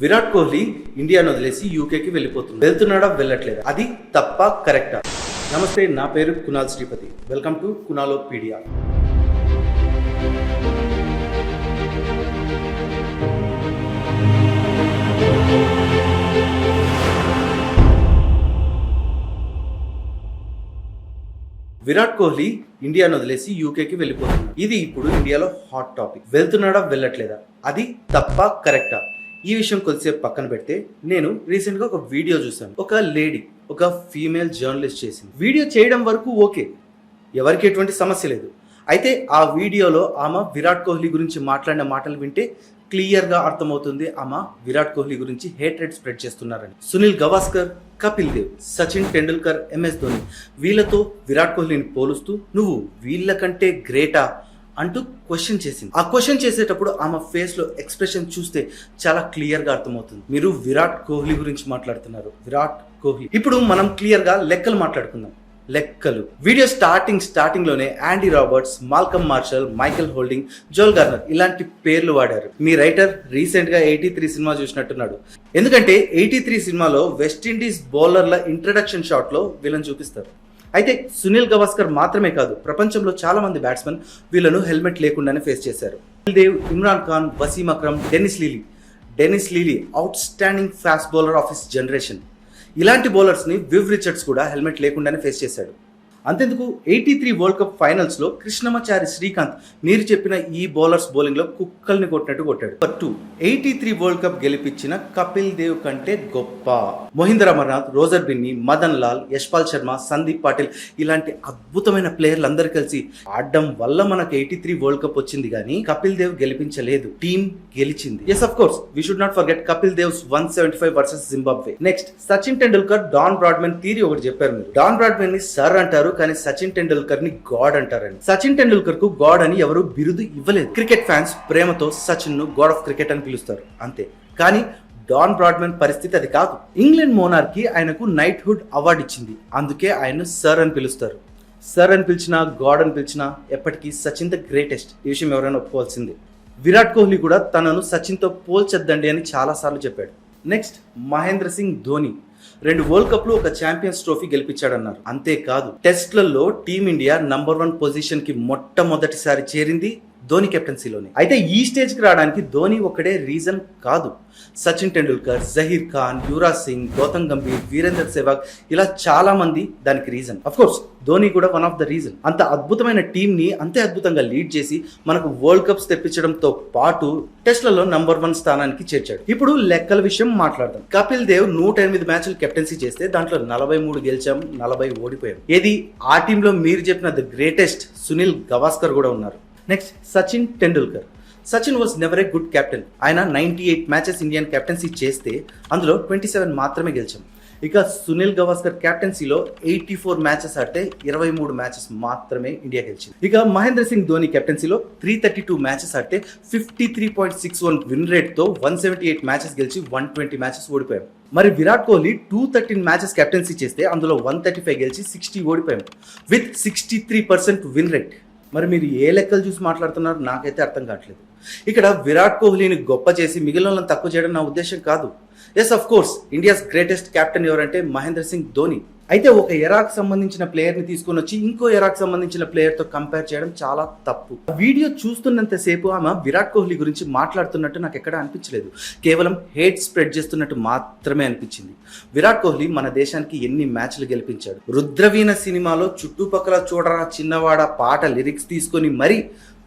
విరాట్ కోహ్లీ ఇండియాను వదిలేసి యూకేకి వెళ్ళిపోతుంది. వెళ్తున్నాడా వెళ్ళట్లేదా, అది తప్ప కరెక్టా? నమస్తే, నా పేరు కునాల్ శ్రీపతి. Welcome to Kunalopedia. విరాట్ కోహ్లీ ఇండియాను వదిలేసి యూకేకి వెళ్ళిపోతున్నాడు. ఇది ఇప్పుడు ఇండియాలో హాట్ టాపిక్. వెళ్తున్నాడా వెళ్ళట్లేదా, అది తప్ప కరెక్టా? ఈ విషయం కొద్దిసేపు పక్కన పెడితే, నేను రీసెంట్ గా ఒక వీడియో చూసాను. ఒక లేడీ, ఒక ఫీమేల్ జర్నలిస్ట్ చేసింది. వీడియో చేయడం వరకు ఓకే, ఎవరికి ఎటువంటి సమస్య లేదు. అయితే ఆ వీడియోలో ఆమె విరాట్ కోహ్లీ గురించి మాట్లాడిన మాటలు వింటే క్లియర్ గా అర్థమవుతుంది ఆమె విరాట్ కోహ్లీ గురించి హేట్రెడ్ స్ప్రెడ్ చేస్తున్నారని. సునీల్ గవాస్కర్, కపిల్ దేవ్, సచిన్ టెండూల్కర్, ఎంఎస్ ధోని, వీళ్ళతో విరాట్ కోహ్లీని పోలుస్తూ నువ్వు వీళ్ళకంటే గ్రేటా అంటూ క్వశ్చన్ చేసింది. ఆ క్వశ్చన్ చేసేటప్పుడు ఆమె ఫేస్ లో ఎక్స్ప్రెషన్ చూస్తే చాలా క్లియర్ గా అర్థమవుతుంది, మీరు విరాట్ కోహ్లీ గురించి మాట్లాడుతున్నారు. విరాట్ కోహ్లీ. ఇప్పుడు మనం క్లియర్ గా లెక్కలు మాట్లాడుకుందాం. లెక్కలు. వీడియో స్టార్టింగ్ లోనే Andy Roberts, Malcolm Marshall, Michael Holding, Joel Garner ఇలాంటి పేర్లు వాడారు. మీ రైటర్ రీసెంట్ గా 83 సినిమా చూసినట్టున్నాడు. ఎందుకంటే 83 సినిమాలో వెస్టిండీస్ బౌలర్ల ఇంట్రడక్షన్ షాట్ లో వీళ్ళని చూపిస్తారు. అయితే సునీల్ గవాస్కర్ మాత్రమే కాదు, ప్రపంచంలో చాలా మంది బ్యాట్స్మెన్ వీళ్ళను హెల్మెట్ లేకుండానే ఫేస్ చేశారు. Kapil Dev, Imran Khan, Wasim Akram, Dennis Lillee outstanding fast bowler of his generation. ఇలాంటి బౌలర్స్ ని వివ్ రిచర్డ్స్ కూడా హెల్మెట్ లేకుండానే ఫేస్ చేశాడు. అంతెందుకు 83 వరల్డ్ కప్ ఫైనల్స్ లో కృష్ణమాచారి శ్రీకాంత్ మీరు చెప్పిన ఈ బౌలర్స్ బౌలింగ్ లో కుక్కల్ని కొట్టినట్టు కొట్టాడు. 83 వరల్డ్ కప్ గెలిపించిన కపిల్ దేవ్ కంటే గొప్ప మహీంద్ర అమర్నాథ్, రోజర్ బిన్నీ, మదన్ లాల్, యశ్పాల్ శర్మ, సందీప్ పాటిల్ ఇలాంటి అద్భుతమైన ప్లేయర్లు అందరూ కలిసి ఆడడం వల్ల మనకు 83 వరల్డ్ కప్ వచ్చింది, కానీ కపిల్ దేవ్ గెలిపించలేదు. టీం గెలిచింది. Yes, of course we should not forget Kapil Dev's 175 versus Zimbabwe. Next, Sachin Tendulkar Don Bradman theory ఒకటి చెప్పారు. మీరు డాన్ బ్రాడ్మెన్ ని సర్ అంటారు, కానీ సచిన్ టెండూల్కర్ ని గాడ్ అంటారని. సచిన్ టెండూల్కర్ కు గాడ్ అని ఎవరు బిరుదు ఇవ్వలేదు. క్రికెట్ ఫ్యాన్స్ ప్రేమతో సచిన్ ను గాడ్ ఆఫ్ క్రికెట్ అని పిలుస్తారు అంతే. కానీ డాన్ బ్రాడ్మెన్ పరిస్థితి అది కాదు. ఇంగ్లాండ్ మోనార్కీ ఆయనకు నైట్ హుడ్ అవార్డు ఇచ్చింది, అందుకే ఆయన సర్ అని పిలుస్తారు. సర్ అని పిలిచినా, గాడ్ అని పిలిచినా ఎప్పటికీ సచిన్ ద గ్రేటెస్ట్. ఈ విషయం ఎవరైనా ఒప్పుకోవాల్సింది. విరాట్ కోహ్లీ కూడా తనను సచిన్ తో పోల్చొద్దండి అని చాలా సార్లు చెప్పాడు. Next, Mahendra Singh Dhoni 2 world cup లో ఒక ఛాంపియన్స్ ట్రోఫీ గెలిపించాడన్నారు. అంతేకాదు, టెస్ట్లలో టీమిండియా నంబర్ 1 పొజిషన్ కి మొట్టమొదటిసారి చేరింది ధోని కెప్టెన్సీలోనే. అయితే ఈ స్టేజ్ కి రావడానికి ధోని ఒక్కడే రీజన్ కాదు. సచిన్ టెండూల్కర్, జహీర్ ఖాన్, యువరాజ్ సింగ్, గౌతమ్ గంభీర్, వీరేందర్ సెహ్వాగ్ ఇలా చాలా మంది దానికి రీజన్. అఫ్ కోర్స్ ధోని కూడా వన్ ఆఫ్ ద రీజన్. అంత అద్భుతమైన టీం ని అంతే అద్భుతంగా లీడ్ చేసి మనకు వరల్డ్ కప్స్ తెప్పించడంతో పాటు టెస్ట్లలో నంబర్ 1 స్థానానికి చేర్చాడు. ఇప్పుడు లెక్కల విషయం మాట్లాడదాం. కపిల్ దేవ్ 108 మ్యాచ్లు కెప్టెన్సీ చేస్తే దాంట్లో 43 గెలిచాం, 40 ఓడిపోయాం. ఏది ఆ టీంలో మీరు చెప్పిన ద గ్రేటెస్ట్ సునీల్ గవాస్కర్ కూడా ఉన్నారు. Next, Sachin Tendulkar. Sachin was never a good captain. ఆయన 98 మ్యాచెస్ ఇండియన్ కెప్టెన్సీ చేస్తే అందులో 27 మాత్రమే గెలిచాం. ఇక సునీల్ గవాస్కర్ కెప్టెన్సీలో 84 మ్యాచెస్ ఆడితే 23 మ్యాచెస్ మాత్రమే ఇండియా గెలిచింది. ఇక మహేంద్ర సింగ్ ధోని కెప్టెన్సీలో 332 మ్యాచెస్ ఆడితే 53.61 విన్ రేట్ తో 178 మ్యాచెస్ గెలిచి 120 మ్యాచెస్ ఓడిపోయాం. మరి విరాట్ కోహ్లీ 213 మ్యాచెస్ కెప్టెన్సీ చేస్తే అందులో 135 గెలిచి 60 ఓడిపోయాం విత్ 63% విన్ రేట్. మరి మీరు ఏ లెక్కలు చూసి మాట్లాడుతున్నారు నాకైతే అర్థం కావట్లేదు. ఇక్కడ విరాట్ కోహ్లీని గొప్ప చేసి మిగిలిన వాళ్ళని తక్కువ చేయడం నా ఉద్దేశం కాదు. Yes, of course India's greatest captain ఎవరంటే మహేంద్ర సింగ్ ధోని. అయితే ఒక ఎరాకు సంబంధించిన ప్లేయర్ ని తీసుకొని వచ్చి ఇంకో ఎరాకు సంబంధించిన ప్లేయర్ తో కంపేర్ చేయడం చాలా తప్పు. వీడియో చూస్తున్నంత సేపు ఆమె విరాట్ కోహ్లీ గురించి మాట్లాడుతున్నట్టు నాకు ఎక్కడ అనిపించలేదు. కేవలం హేట్ స్ప్రెడ్ చేస్తున్నట్టు మాత్రమే అనిపించింది. విరాట్ కోహ్లీ మన దేశానికి ఎన్ని మ్యాచ్లు గెలిపించాడు. రుద్రవీణ సినిమాలో చుట్టుపక్కల చూడరా చిన్నవాడ పాట లిరిక్స్ తీసుకొని మరీ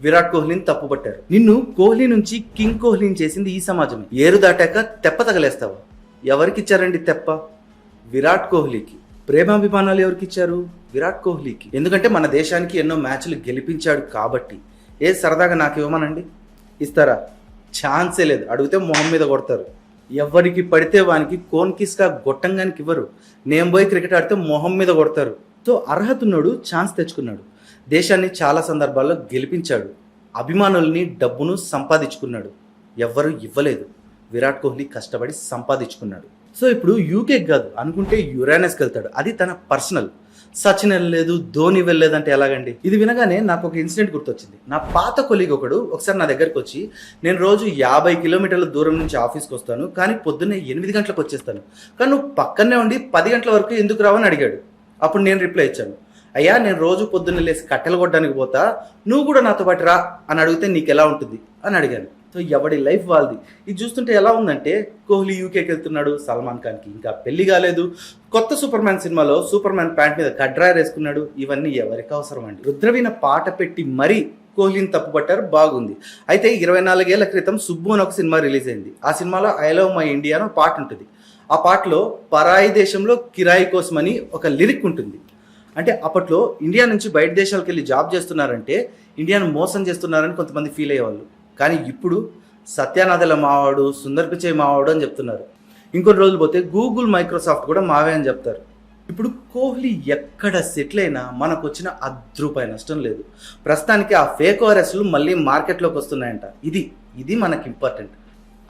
విరాట్ కోహ్లీని తప్పుపట్టారు. నిన్ను కోహ్లీ నుంచి కింగ్ కోహ్లీని చేసింది ఈ సమాజమే. ఏరు దాటాక తెప్ప తగలేస్తావా? ఎవరికిచ్చారండి తెప్ప? విరాట్ కోహ్లీకి. ప్రేమాభిమానాలు ఎవరికిచ్చారు? విరాట్ కోహ్లీకి. ఎందుకంటే మన దేశానికి ఎన్నో మ్యాచ్లు గెలిపించాడు కాబట్టి. ఏ సరదాగా నాకు ఇవ్వమనండి, ఇస్తారా? ఛాన్సే లేదు. అడిగితే మొహం మీద కొడతారు. ఎవరికి పడితే వానికి కోన్ కిస్కా గొట్టంగానికి ఇవ్వరు. నేను పోయి క్రికెట్ ఆడితే మొహం మీద కొడతారు. సో అర్హత ఉన్నాడు, ఛాన్స్ తెచ్చుకున్నాడు, దేశాన్ని చాలా సందర్భాల్లో గెలిపించాడు, అభిమానుల్ని, డబ్బును సంపాదించుకున్నాడు. ఎవ్వరు ఇవ్వలేదు. విరాట్ కోహ్లీ కష్టపడి సంపాదించుకున్నాడు. సో ఇప్పుడు యూకే కాదు అనుకుంటే యురేనస్కి వెళ్తాడు, అది తన పర్సనల్. సచిన్ వెళ్ళలేదు, ధోని వెళ్ళలేదంటే ఎలాగండి? ఇది వినగానే నాకు ఒక ఇన్సిడెంట్ గుర్తొచ్చింది. నా పాత కొలీగ్ ఒకడు ఒకసారి నా దగ్గరికి వచ్చి, నేను రోజు 50 కిలోమీటర్ల దూరం నుంచి ఆఫీస్కి వస్తాను, కానీ పొద్దున్నే 8 గంటలకు వచ్చేస్తాను, కానీ నువ్వు పక్కనే ఉండి 10 గంటల వరకు ఎందుకు రావని అడిగాడు. అప్పుడు నేను రిప్లై ఇచ్చాను, అయ్యా నేను రోజు పొద్దున్న లేసి కట్టెలు కొట్టడానికి పోతా, నువ్వు కూడా నాతో పాటు రా అని అడిగితే నీకు ఎలా ఉంటుంది అని అడిగాను. సో ఎవడి లైఫ్ వాళ్ళది. ఇది చూస్తుంటే ఎలా ఉందంటే, కోహ్లీ యూకేకి వెళ్తున్నాడు, సల్మాన్ ఖాన్కి ఇంకా పెళ్లి కాలేదు, కొత్త సూపర్ మ్యాన్ సినిమాలో సూపర్ మ్యాన్ ప్యాంట్ మీద కడ్రాయర్ వేసుకున్నాడు. ఇవన్నీ ఎవరికి అవసరం అండి? రుద్రవీణ పాట పెట్టి మరీ కోహ్లీని తప్పుపట్టారు, బాగుంది. అయితే 24 ఏళ్ల క్రితం సుబ్బు అని ఒక సినిమా రిలీజ్ అయింది. ఆ సినిమాలో ఐ లవ్ మై ఇండియా అని పాట ఉంటుంది. ఆ పాటలో పరాయి దేశంలో కిరాయి కోసమని ఒక లిరిక్ ఉంటుంది. అంటే అప్పట్లో ఇండియా నుంచి బయట దేశాలకు వెళ్ళి జాబ్ చేస్తున్నారంటే ఇండియాను మోసం చేస్తున్నారని కొంతమంది ఫీల్ అయ్యేవాళ్ళు. కానీ ఇప్పుడు సత్యానాథల మావాడు, సుందర్ పిచై మావాడు అని చెప్తున్నారు. ఇంకొన్ని రోజులు పోతే గూగుల్, మైక్రోసాఫ్ట్ కూడా మావే అని చెప్తారు. ఇప్పుడు కోహ్లీ ఎక్కడ సెటిల్ అయినా మనకు వచ్చిన రూపాయి నష్టం లేదు. ప్రస్తుతానికి ఆ ఫేక్ ఓఆర్ఎస్లు మళ్ళీ మార్కెట్లోకి వస్తున్నాయంట. ఇది మనకి ఇంపార్టెంట్.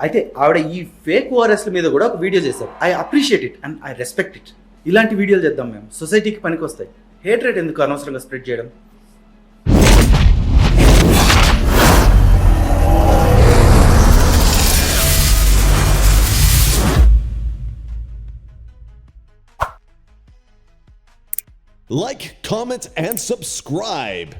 అయితే ఆవిడ ఈ ఫేక్ ఓఆర్ఎస్ల మీద కూడా ఒక వీడియో చేశారు. I appreciate it and I respect it. ఇలాంటి వీడియోలు చేద్దాం మేము, సొసైటీకి పనికి వస్తాయి. హేట్ రేట్ ఎందుకు అనవసరంగా స్ప్రెడ్ చేయడం? Like, comment, and subscribe.